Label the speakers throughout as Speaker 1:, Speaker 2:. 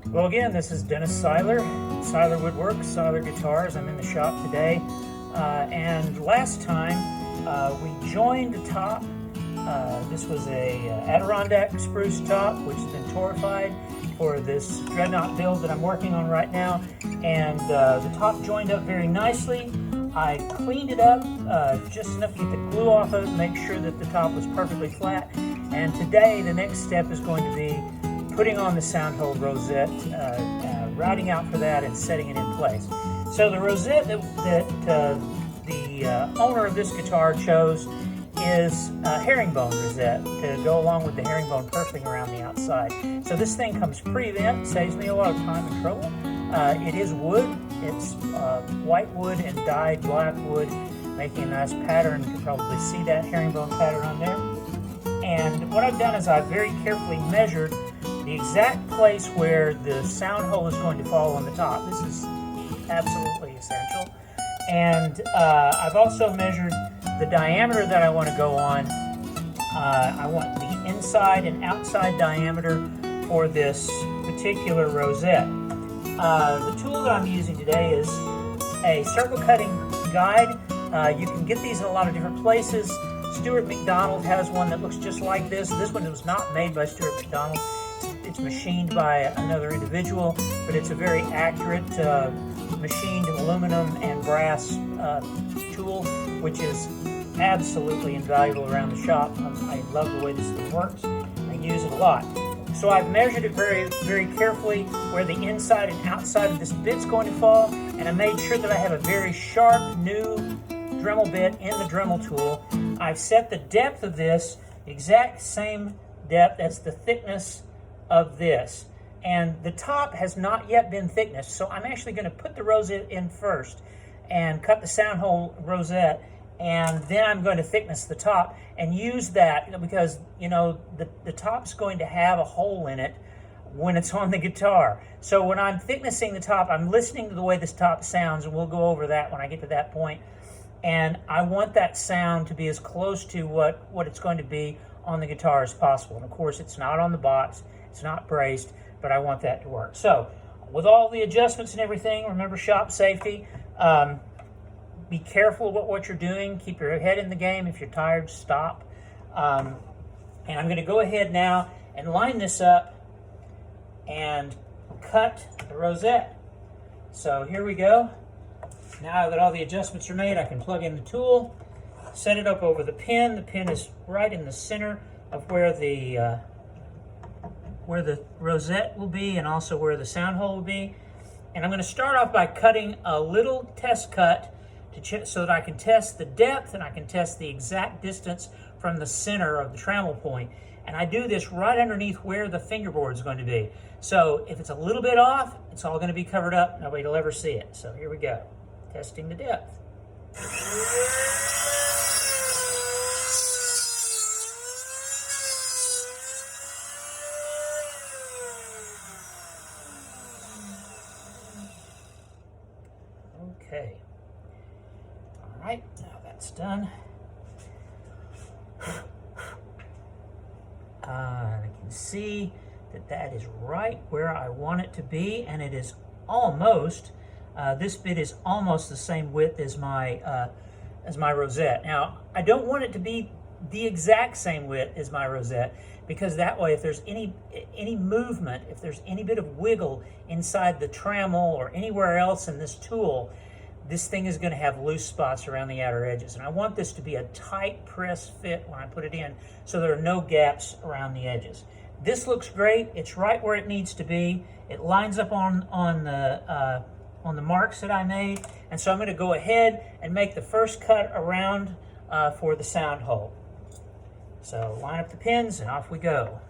Speaker 1: Well, again, this is Dennis Seiler, Seiler Woodworks, Seiler Guitars. I'm in the shop today. And last time we joined the top. This was a Adirondack spruce top, which has been torrefied for this dreadnaught build that I'm working on right now. And the top joined up very nicely. I cleaned it up just enough to get the glue off of it, make sure that the top was perfectly flat. And today, the next step is going to be putting on the soundhole rosette, routing out for that and setting it in place. So the rosette that the owner of this guitar chose is a herringbone rosette to go along with the herringbone purfling around the outside. So this thing comes pre-bent, saves me a lot of time and trouble. It is wood. It's white wood and dyed black wood, making a nice pattern. You can probably see that herringbone pattern on there. And what I've done is I've very carefully measured the exact place where the sound hole is going to fall on the top. This is absolutely essential. And I've also measured the diameter that I want to go on. I want the inside and outside diameter for this particular rosette. The tool that I'm using today is a circle cutting guide. You can get these in a lot of different places. Stuart McDonald has one that looks just like this. This one was not made by Stuart McDonald. It's machined by another individual, but it's a very accurate machined aluminum and brass tool, which is absolutely invaluable around the shop. I love the way this thing works. I use it a lot. So I've measured it very, very carefully where the inside and outside of this bit's going to fall, and I made sure that I have a very sharp new Dremel bit in the Dremel tool. I've set the depth of this the exact same depth as the thickness of this. And the top has not yet been thicknessed, so I'm actually going to put the rosette in first and cut the sound hole rosette, and then I'm going to thickness the top and use that because, you know, the top's going to have a hole in it when it's on the guitar. So when I'm thicknessing the top, I'm listening to the way this top sounds, and we'll go over that when I get to that point. And I want that sound to be as close to what it's going to be on the guitar as possible. And of course, it's not on the box, it's not braced, but I want that to work. So with all the adjustments and everything, remember shop safety. Be careful about what you're doing. Keep your head in the game. If you're tired, stop. And I'm going to go ahead now and line this up and cut the rosette. So here we go. Now that all the adjustments are made, I can plug in the tool, set it up over the pin. The pin is right in the center of where the rosette will be and also where the sound hole will be. And I'm going to start off by cutting a little test cut so that I can test the depth and I can test the exact distance from the center of the trammel point. And I do this right underneath where the fingerboard is going to be. So if it's a little bit off, it's all going to be covered up. Nobody will ever see it. So here we go. Testing the depth. Okay. All right, now that's done. I can see that that is right where I want it to be, and it is almost, this bit is almost the same width as my rosette. Now, I don't want it to be the exact same width as my rosette, because that way if there's any movement, if there's any bit of wiggle inside the trammel or anywhere else in this tool, this thing is going to have loose spots around the outer edges. And I want this to be a tight press fit when I put it in, so there are no gaps around the edges. This looks great. It's right where it needs to be. It lines up on the marks that I made. And so I'm going to go ahead and make the first cut around for the sound hole. So line up the pins and off we go.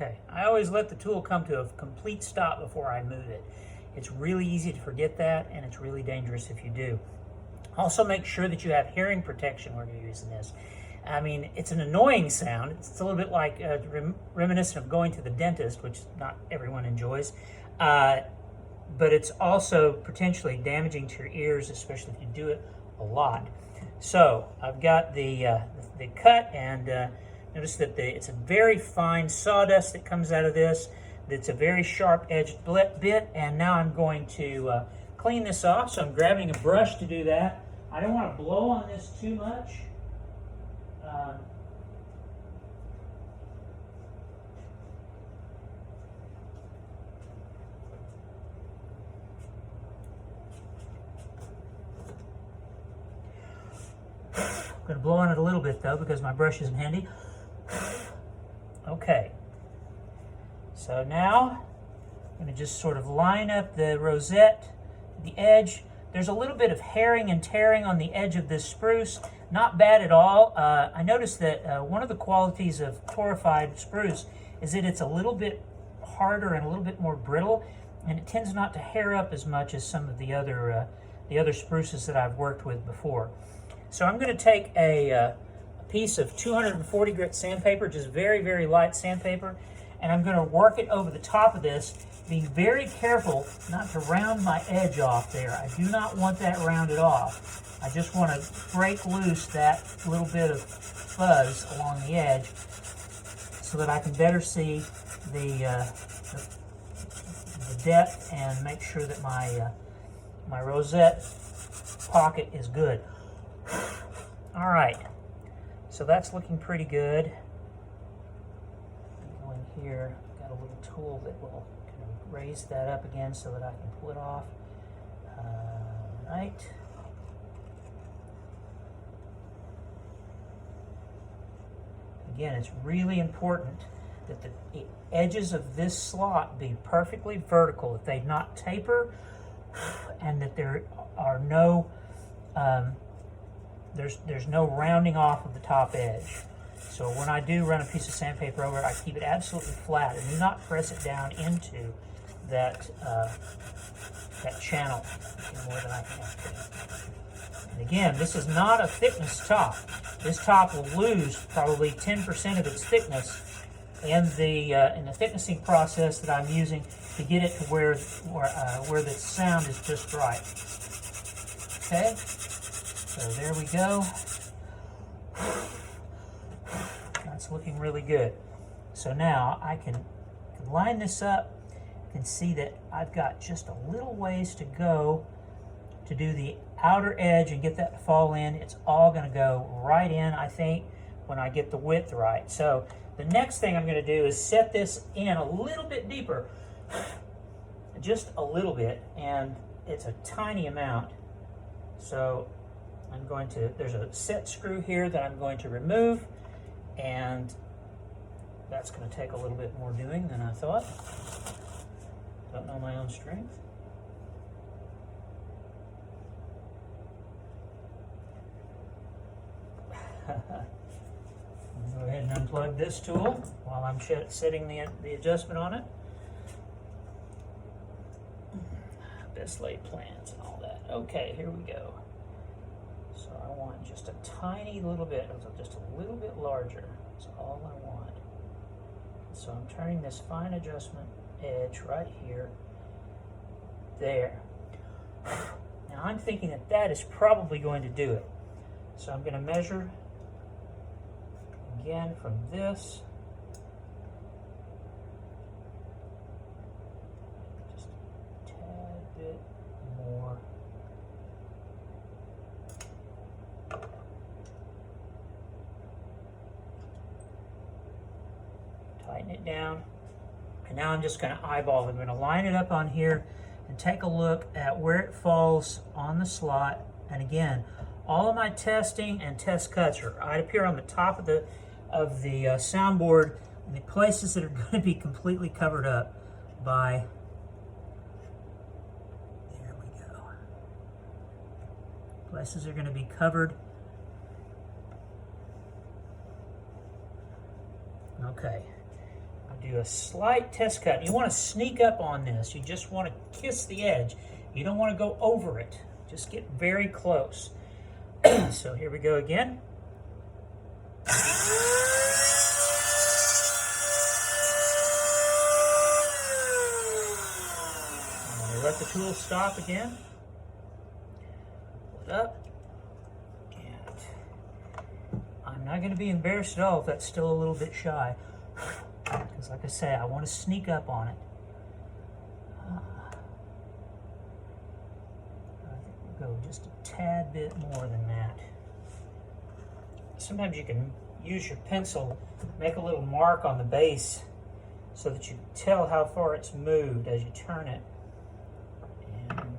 Speaker 1: Okay, I always let the tool come to a complete stop before I move it. It's really easy to forget that, and it's really dangerous if you do. Also, make sure that you have hearing protection when you're using this. I mean, it's an annoying sound. It's a little bit like reminiscent of going to the dentist, which not everyone enjoys. But it's also potentially damaging to your ears, especially if you do it a lot. So I've got the cut, and notice that it's a very fine sawdust that comes out of this. It's a very sharp-edged bit, and now I'm going to clean this off. So I'm grabbing a brush to do that. I don't want to blow on this too much. I'm going to blow on it a little bit though because my brush isn't handy. Okay. So now I'm going to just sort of line up the rosette, the edge. There's a little bit of herring and tearing on the edge of this spruce. Not bad at all. I noticed that one of the qualities of torrefied spruce is that it's a little bit harder and a little bit more brittle, and it tends not to hair up as much as some of the other spruces that I've worked with before. So I'm going to take a piece of 240 grit sandpaper, just very, very light sandpaper, and I'm going to work it over the top of this, being very careful not to round my edge off there. I do not want that rounded off. I just want to break loose that little bit of fuzz along the edge so that I can better see the depth and make sure that my rosette pocket is good. All right, so that's looking pretty good. Go in here, got a little tool that will kind of raise that up again so that I can pull it off. Right. Again, it's really important that the edges of this slot be perfectly vertical, that they not taper, and that there are no there's no rounding off of the top edge. So when I do run a piece of sandpaper over it, I keep it absolutely flat and do not press it down into that channel any more than I can have to. And again, this is not a thickness top. This top will lose probably 10% of its thickness in the thicknessing process that I'm using to get it to where the sound is just right. Okay. So there we go. That's looking really good. So now I can line this up and see that I've got just a little ways to go to do the outer edge and get that to fall in. It's all going to go right in, I think, when I get the width right. So the next thing I'm going to do is set this in a little bit deeper, just a little bit, and it's a tiny amount. So there's a set screw here that I'm going to remove, and that's going to take a little bit more doing than I thought. Don't know my own strength. Go ahead and unplug this tool while I'm setting the adjustment on it. Best laid plans and all that. Okay, here we go. So I want just a tiny little bit, just a little bit larger. That's all I want. So I'm turning this fine adjustment edge right here, there. Now I'm thinking that is probably going to do it. So I'm going to measure again from this. Just a tad bit more. Tighten it down. And now I'm just going to eyeball it. I'm going to line it up on here and take a look at where it falls on the slot. And again, all of my testing and test cuts are right up here on the top of the soundboard, and the places that are going to be completely covered up by, there we go. Places are going to be covered. Okay. do a slight test cut. You want to sneak up on this. You just want to kiss the edge. You don't want to go over it. Just get very close. So here we go again. Let the tool stop again. Pull it up. And I'm not going to be embarrassed at all if that's still a little bit shy. Because like I say, I want to sneak up on it. I think we'll go just a tad bit more than that. Sometimes you can use your pencil, make a little mark on the base so that you can tell how far it's moved as you turn it. And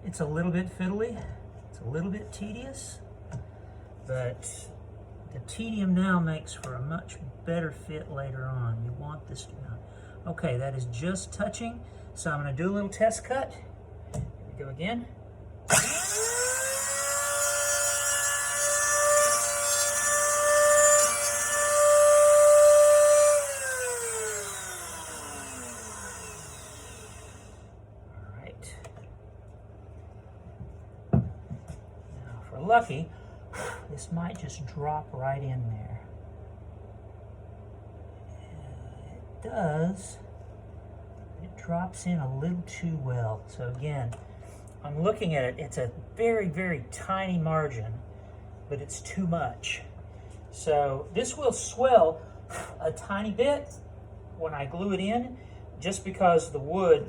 Speaker 1: it's a little bit fiddly, it's a little bit tedious, but the tedium now makes for a much better fit later on. You want this to be on. Okay, that is just touching, so I'm going to do a little test cut. Here we go again. Lucky, this might just drop right in there. It does. It drops in a little too well. So again, I'm looking at it. It's a very, very tiny margin, but it's too much. So this will swell a tiny bit when I glue it in, just because the wood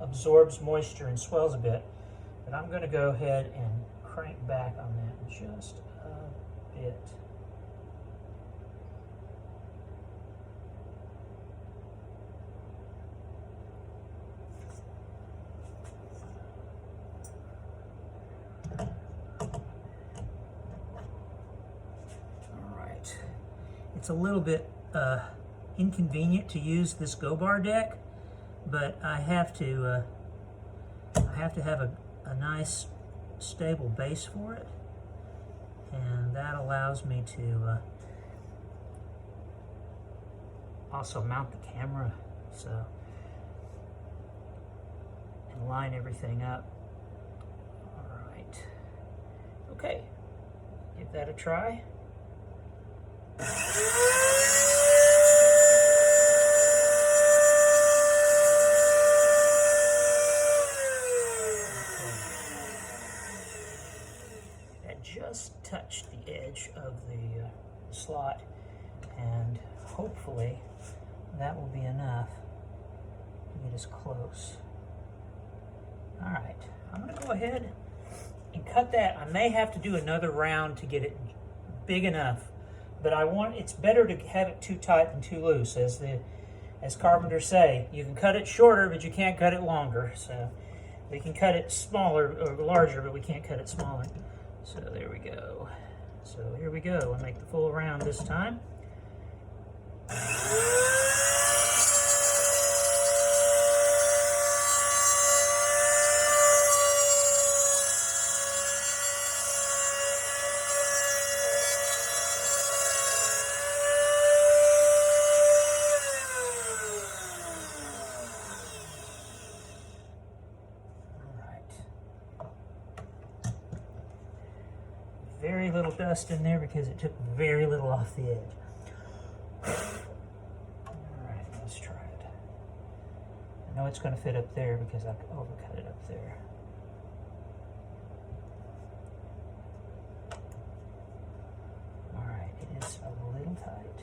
Speaker 1: absorbs moisture and swells a bit. But I'm going to go ahead and crank back on that just a bit. All right. It's a little bit inconvenient to use this go-bar deck, but I have to have a nice stable base for it, and that allows me to also mount the camera and line everything up. All right, okay, give that a try. Just touch the edge of the slot, and hopefully that will be enough to get us close. All right, I'm going to go ahead and cut that. I may have to do another round to get it big enough, but it's better to have it too tight than too loose, as carpenters say. You can cut it shorter, but you can't cut it longer. So we can cut it smaller or larger, but we can't cut it smaller. So there we go. So here we go. I'll make the full round this time. Very little dust in there because it took very little off the edge. Alright, let's try it. I know it's going to fit up there because I overcut it up there. Alright, it is a little tight.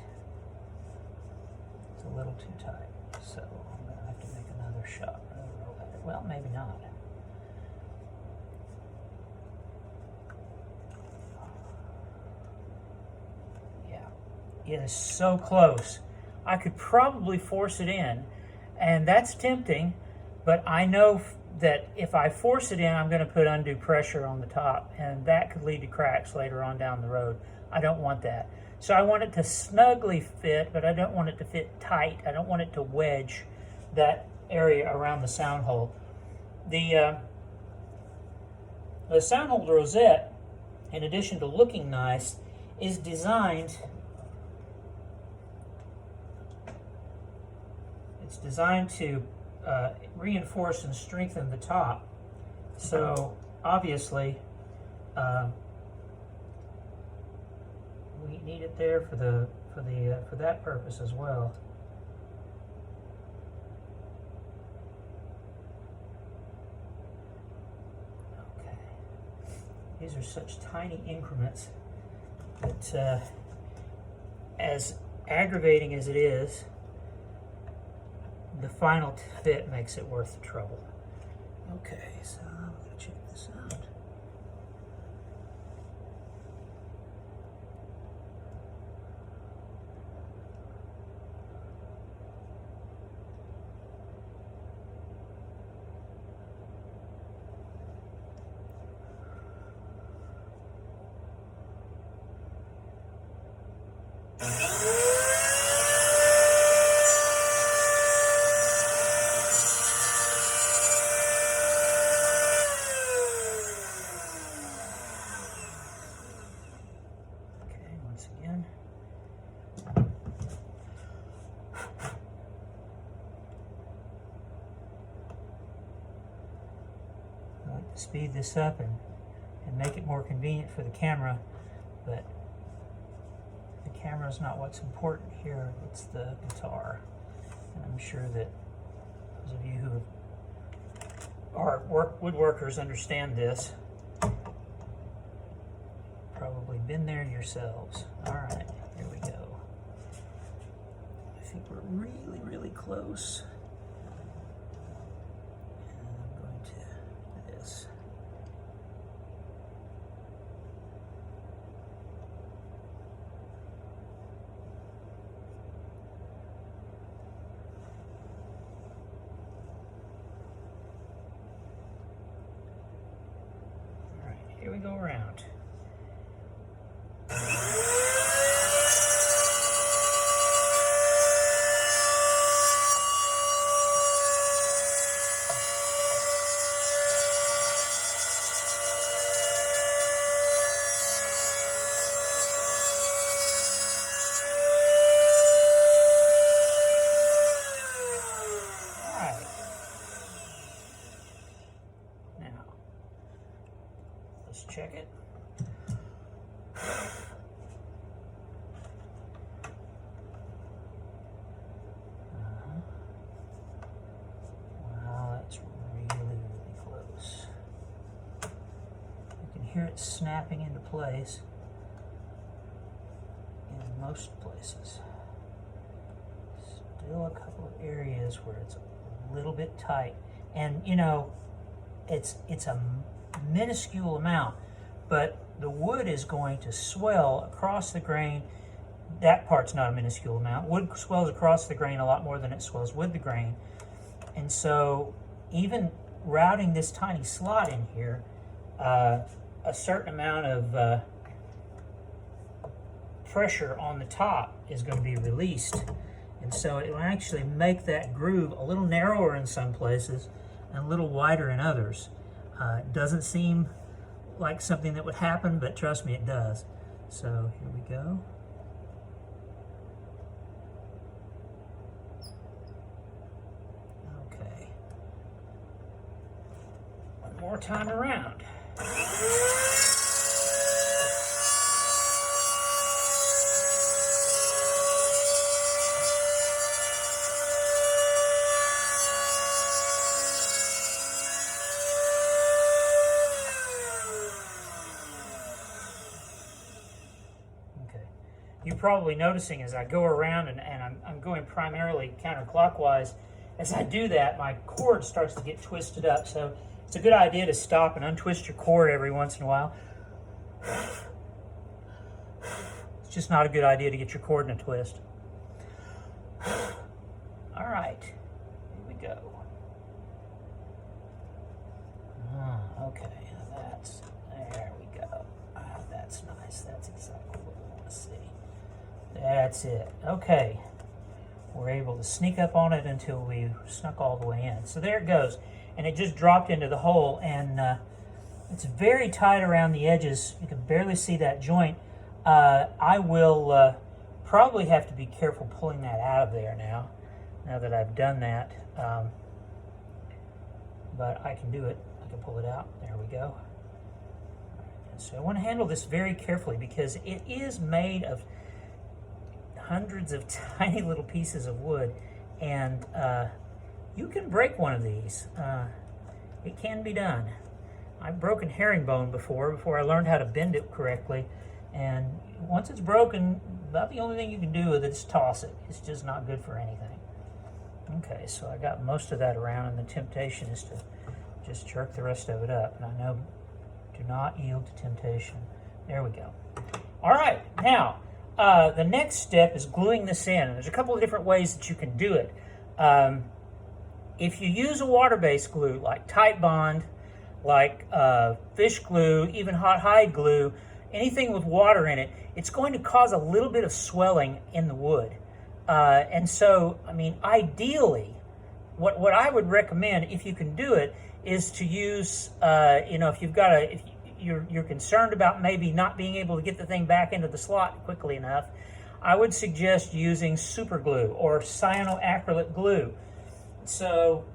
Speaker 1: It's a little too tight. So I'm going to have to make another shot. Well, maybe not. It is so close. I could probably force it in, and that's tempting, but I know that if I force it in, I'm going to put undue pressure on the top, and that could lead to cracks later on down the road. I don't want that. So I want it to snugly fit, but I don't want it to fit tight. I don't want it to wedge that area around the sound hole. The sound hole rosette, in addition to looking nice, is designed, to reinforce and strengthen the top. So obviously we need it there for that purpose as well. Okay. These are such tiny increments that as aggravating as it is, the final fit makes it worth the trouble. Okay, so I'm going to check this out. Again. I like to speed this up and make it more convenient for the camera, but the camera is not what's important here, it's the guitar. And I'm sure that those of you who are woodworkers understand this. Probably been there yourselves. All right, here we go. I think we're really, really close. And I'm going to do this. All right, here we go around. Let's check it. Wow, that's really, really close. You can hear it snapping into place in most places. Still a couple of areas where it's a little bit tight. And you know, it's a minuscule amount, but the wood is going to swell across the grain. That part's not a minuscule amount. Wood swells across the grain a lot more than it swells with the grain. And so even routing this tiny slot in here, a certain amount of pressure on the top is going to be released. And so it will actually make that groove a little narrower in some places and a little wider in others. It doesn't seem like something that would happen, but trust me, it does. So here we go. Okay. One more time around. You're probably noticing as I go around and I'm going primarily counterclockwise. As I do that, my cord starts to get twisted up. So it's a good idea to stop and untwist your cord every once in a while. It's just not a good idea to get your cord in a twist. All right, here we go. Okay, there we go. That's nice. That's exactly what we want to see. That's it. Okay. We're able to sneak up on it until we snuck all the way in. So there it goes. And it just dropped into the hole, and it's very tight around the edges. You can barely see that joint. I will probably have to be careful pulling that out of there now that I've done that. But I can do it. I can pull it out. There we go. So I want to handle this very carefully because it is made of hundreds of tiny little pieces of wood, and you can break one of these. It can be done. I've broken herringbone before I learned how to bend it correctly, and once it's broken, about the only thing you can do with it is toss it. It's just not good for anything. Okay, so I got most of that around, and the temptation is to just jerk the rest of it up. And I know, do not yield to temptation. There we go. All right, now, the next step is gluing this in. And there's a couple of different ways that you can do it. If you use a water-based glue, like Titebond, like fish glue, even hot hide glue, anything with water in it, it's going to cause a little bit of swelling in the wood. And so, I mean, ideally, what I would recommend, if you can do it, is to use, if you've got if you're concerned about maybe not being able to get the thing back into the slot quickly enough, I would suggest using super glue or cyanoacrylate glue. So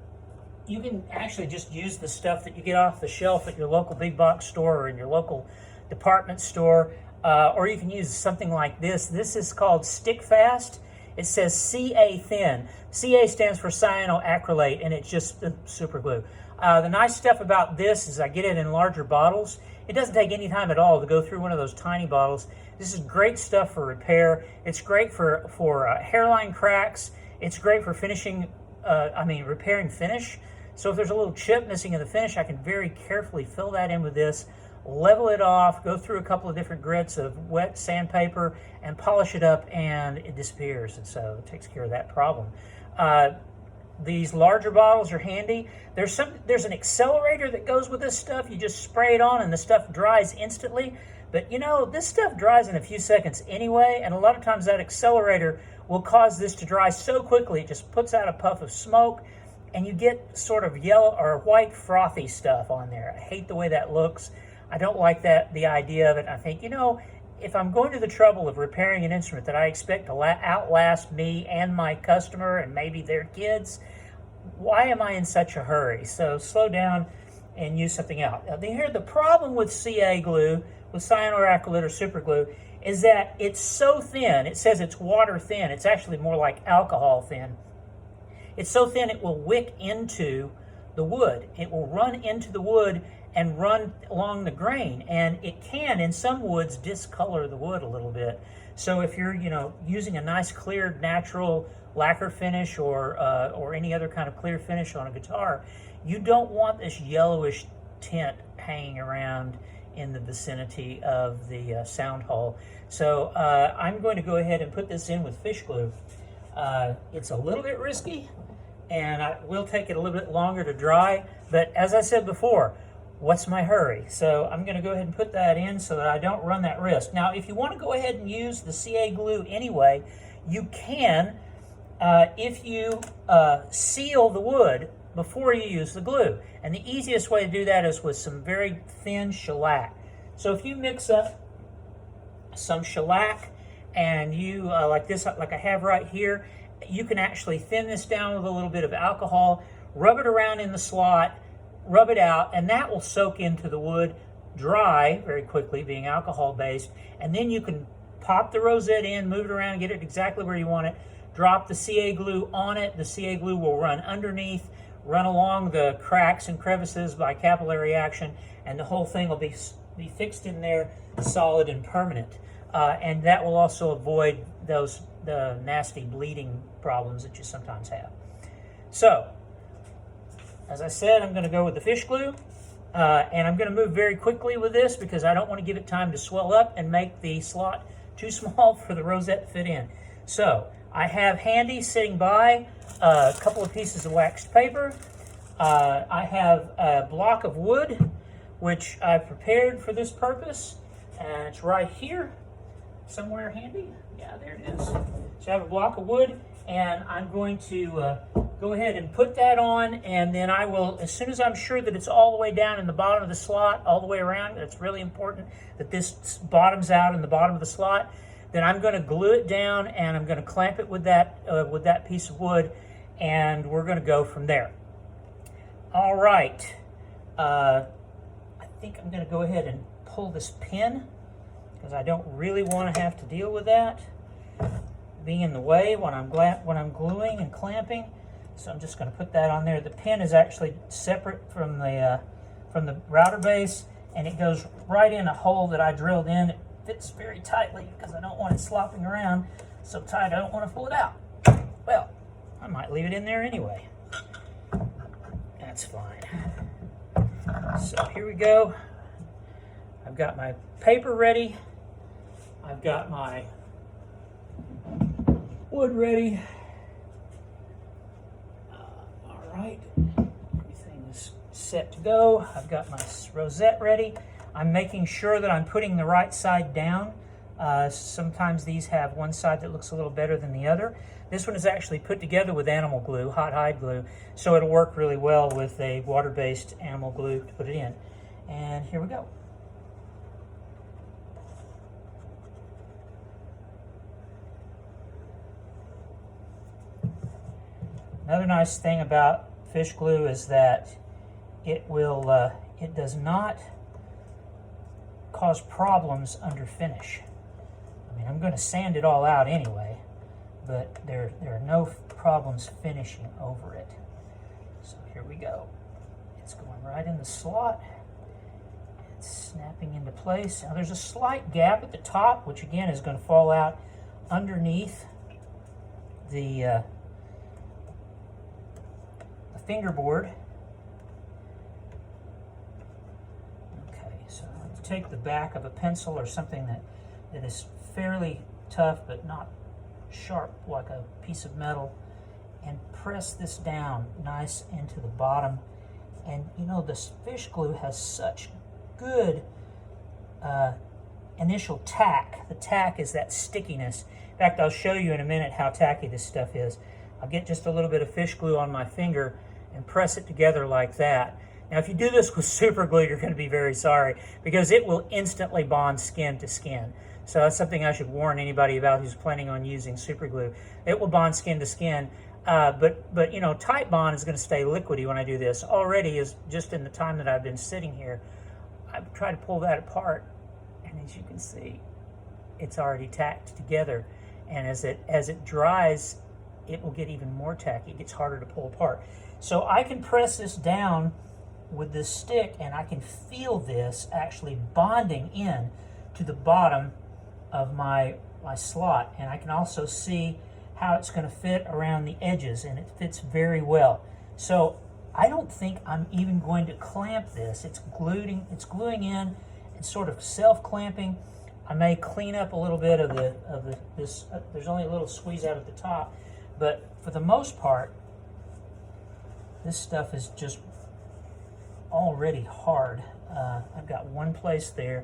Speaker 1: you can actually just use the stuff that you get off the shelf at your local big box store or in your local department store, or you can use something like this. This is called Stick Fast. It says CA thin. CA stands for cyanoacrylate, and it's just super glue. The nice stuff about this is I get it in larger bottles. It doesn't take any time at all to go through one of those tiny bottles. This is great stuff for repair. It's great for hairline cracks. It's great for finishing, repairing finish. So if there's a little chip missing in the finish, I can very carefully fill that in with this, level it off, go through a couple of different grits of wet sandpaper, and polish it up, and it disappears. And so it takes care of that problem. These larger bottles are handy. There's an accelerator that goes with this stuff. You just spray it on and the stuff dries instantly. But you know, this stuff dries in a few seconds anyway, and a lot of times that accelerator will cause this to dry so quickly it just puts out a puff of smoke, and you get sort of yellow or white frothy stuff on there. I hate the way that looks. I don't like the idea of it. I think, if I'm going to the trouble of repairing an instrument that I expect to outlast me and my customer and maybe their kids, why am I in such a hurry? So slow down and use something else. Now, here, the problem with CA glue, with cyanoacrylate or super glue, is that it's so thin. It says it's water thin. It's actually more like alcohol thin. It's so thin it will wick into the wood. It will run into the wood and run along the grain, and it can, in some woods, discolor the wood a little bit. So if you're, using a nice clear natural lacquer finish or any other kind of clear finish on a guitar, you don't want this yellowish tint hanging around in the vicinity of the sound hole. So I'm going to go ahead and put this in with fish glue. It's a little bit risky, and it will take it a little bit longer to dry, but as I said before, what's my hurry? So I'm going to go ahead and put that in so that I don't run that risk. Now, if you want to go ahead and use the CA glue anyway, you can if you seal the wood before you use the glue. And the easiest way to do that is with some very thin shellac. So if you mix up some shellac and you, like this, like I have right here, you can actually thin this down with a little bit of alcohol, rub it around in the slot, rub it out, and that will soak into the wood, dry very quickly, being alcohol-based, and then you can pop the rosette in, move it around, get it exactly where you want it, drop the CA glue on it. The CA glue will run underneath, run along the cracks and crevices by capillary action, and the whole thing will be fixed in there, solid and permanent. And that will also avoid the nasty bleeding problems that you sometimes have. So, as I said, I'm going to go with the fish glue, and I'm going to move very quickly with this because I don't want to give it time to swell up and make the slot too small for the rosette to fit in. So, I have handy sitting by a couple of pieces of waxed paper. I have a block of wood. which I've prepared for this purpose, and it's right here, somewhere handy. Yeah, there it is. So I have a block of wood, and I'm going to go ahead and put that on, and then I will, as soon as I'm sure that it's all the way down in the bottom of the slot, all the way around, it's really important that this bottoms out in the bottom of the slot, then I'm going to glue it down, and I'm going to clamp it with that piece of wood, and we're going to go from there. All right. I think I'm going to go ahead and pull this pin, because I don't really want to have to deal with that being in the way when I'm gluing and clamping. So I'm just going to put that on there. The pin is actually separate from the router base, and it goes right in a hole that I drilled in. It fits very tightly because I don't want it slopping around so tight I don't want to pull it out. Well, I might leave it in there anyway. That's fine. So here we go. I've got my paper ready. I've got my wood ready. All right, everything is set to go. I've got my rosette ready. I'm making sure that I'm putting the right side down. Sometimes these have one side that looks a little better than the other. This one is actually put together with animal glue, hot hide glue, so it'll work really well with a water-based animal glue to put it in. And here we go. Another nice thing about fish glue is that it does not cause problems under finish. I mean, I'm going to sand it all out anyway, but there are no problems finishing over it. So here we go. It's going right in the slot. It's snapping into place. Now there's a slight gap at the top, which again is going to fall out underneath the fingerboard. Okay, so let's take the back of a pencil or something that is fairly tough but not sharp like a piece of metal, and press this down nice into the bottom. And you know, this fish glue has such good initial tack. The tack is that stickiness. In fact, I'll show you in a minute how tacky this stuff is. I'll get just a little bit of fish glue on my finger and press it together like that. Now, if you do this with super glue, you're going to be very sorry, because it will instantly bond skin to skin. So that's something I should warn anybody about who's planning on using super glue. It will bond skin to skin, but you know, tight bond is going to stay liquidy when I do this. Already, is just in the time that I've been sitting here, I've tried to pull that apart, and as you can see, it's already tacked together. And as it dries, it will get even more tacky. It gets harder to pull apart. So I can press this down with this stick, and I can feel this actually bonding in to the bottom of my slot. And I can also see how it's going to fit around the edges, and it fits very well. So I don't think I'm even going to clamp this. It's gluing in and sort of self-clamping. I may clean up a little bit of this. There's only a little squeeze out at the top, but for the most part, this stuff is just already hard. I've got one place there.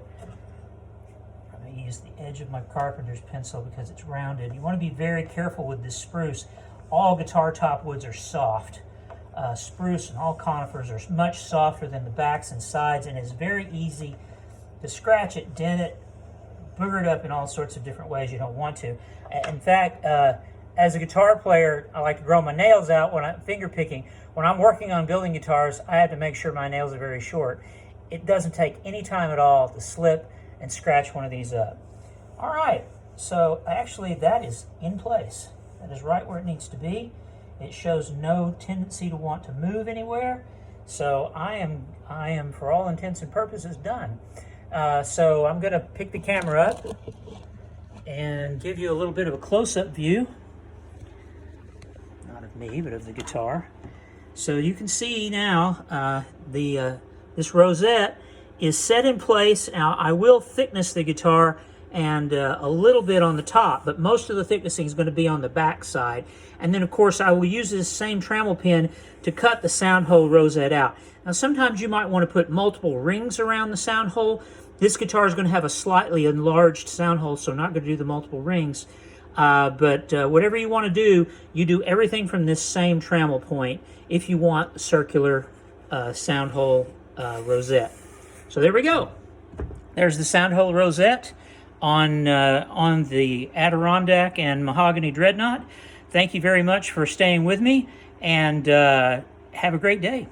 Speaker 1: I'm going to use the edge of my carpenter's pencil because it's rounded. You want to be very careful with this spruce. All guitar top woods are soft. Spruce and all conifers are much softer than the backs and sides, and it's very easy to scratch it, dent it, booger it up in all sorts of different ways you don't want to. In fact, as a guitar player, I like to grow my nails out when I'm finger picking. When I'm working on building guitars, I have to make sure my nails are very short. It doesn't take any time at all to slip and scratch one of these up. All right, so actually that is in place. That is right where it needs to be. It shows no tendency to want to move anywhere. So I am for all intents and purposes done. So I'm going to pick the camera up and give you a little bit of a close-up view. Not of me, but of the guitar. So you can see now this rosette is set in place. Now I will thickness the guitar and a little bit on the top, but most of the thicknessing is going to be on the back side. And then, of course, I will use this same trammel pin to cut the sound hole rosette out. Now, sometimes you might want to put multiple rings around the sound hole. This guitar is going to have a slightly enlarged sound hole, so I'm not going to do the multiple rings. But whatever you want to do, you do everything from this same trammel point if you want circular sound hole rosette. So there we go. There's the sound hole rosette on the Adirondack and Mahogany Dreadnaught. Thank you very much for staying with me, and have a great day.